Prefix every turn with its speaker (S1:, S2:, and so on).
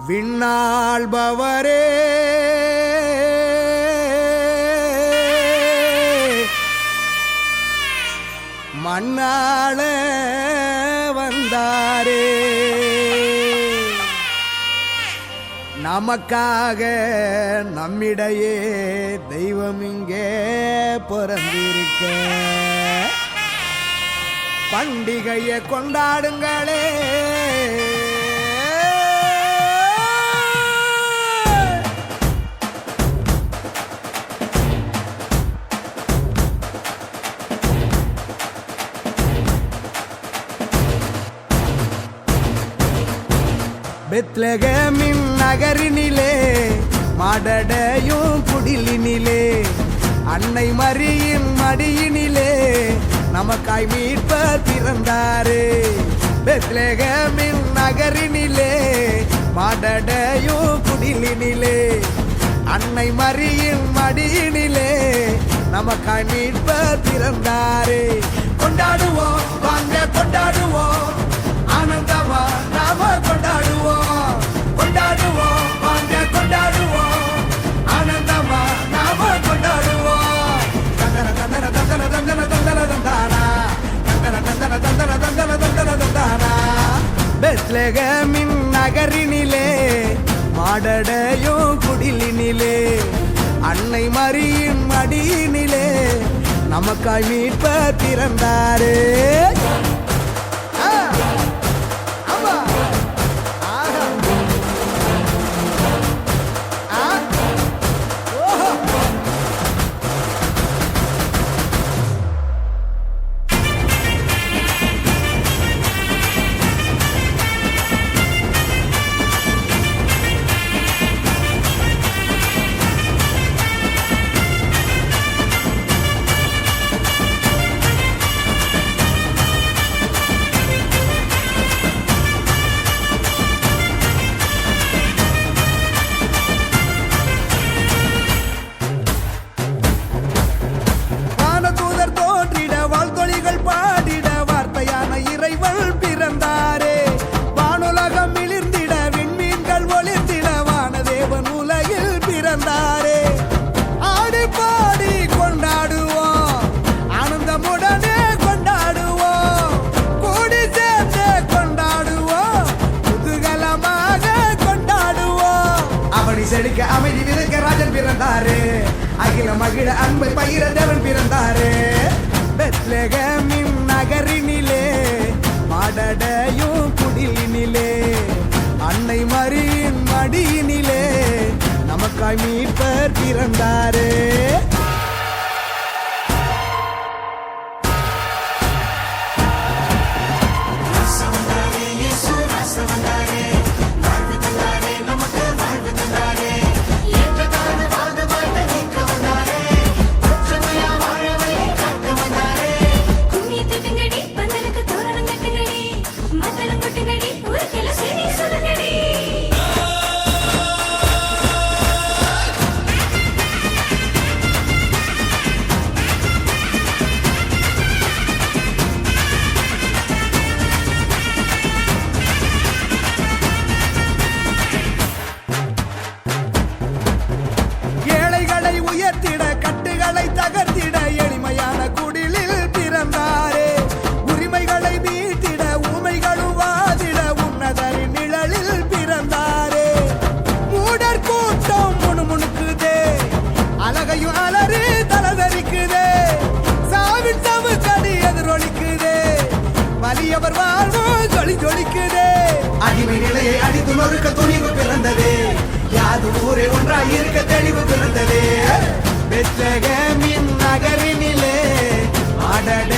S1: விண்ணாள்பவரே மண்ணாள வந்தாரே நமக்காக நம்மிடையே தெய்வம் இங்கே பிறந்திருக்க பண்டிகையை கொண்டாடுங்களே. பெத்லகேமின் நகரினிலே மாடடையும் குடிலினிலே அன்னை மரியின் மடியினிலே நமக்காய் மீட்பர் பிறந்தாரே. பெத்லகேமின் நகரினிலே மாடடையும் குடிலினிலே அன்னை மரியின் மடியினிலே நமக்காய் மீட்பர் பிறந்தாரே. கொண்டாடுவோம் வாங்க கொண்டாடுவோம் ஆனந்தமா நாம கொண்டாடுவோம். கொண்டாடுவோம் வாங்க கொண்டாடுவோம் ஆனந்தமா நாம கொண்டாடுவோம். தந்தன தந்தன தந்தன தந்தன தந்தன தந்தானா தந்தன தந்தன தந்தன தந்தன தந்தன தந்தானா. பெத்லகேமின் நகரினிலே மாடடையும் குடிலினிலே அன்னை மரியின் மடியினிலே நமக்காய் மீட்பர் பிறந்தாரே. செழிக்க அமைதி விதைக்க ராஜன் பிறந்தாரே. அகில மகிழ அன்பை பகிர தேவன் பிறந்தாரே. பெத்லகேமின் நகரினிலே மாடடையும் குடிலினிலே அன்னை மரியின் மடியினிலே நமக்காய் மீட்பர் பிறந்தாரே. உயர்த்திட கட்டுகளை தகர்த்திட எளிமையான குடிலில் பிறந்தாரே. உரிமைகளை மீட்டிட ஊமைகளும் வாதிட உன்னதரின் நிழலில் பிறந்தாரே. மூடர் கூட்டம் முணுமுணுக்குதே அழகையும் அலறி தலதரிக்குதே. சாவின் சவுக்கடி எதிரொலிக்குதே வலியவர் வாழ்வும் ஜொலி ஜொலிக்குதே. அடிமை நிலையை அடித்து நொறுக்க துணிவு பிறந்ததே. யாது ஊரே ஒன்றாய் இருக்க தெளிவு பிறந்ததே. பெத்லகேமின் நகரினிலே ஆடட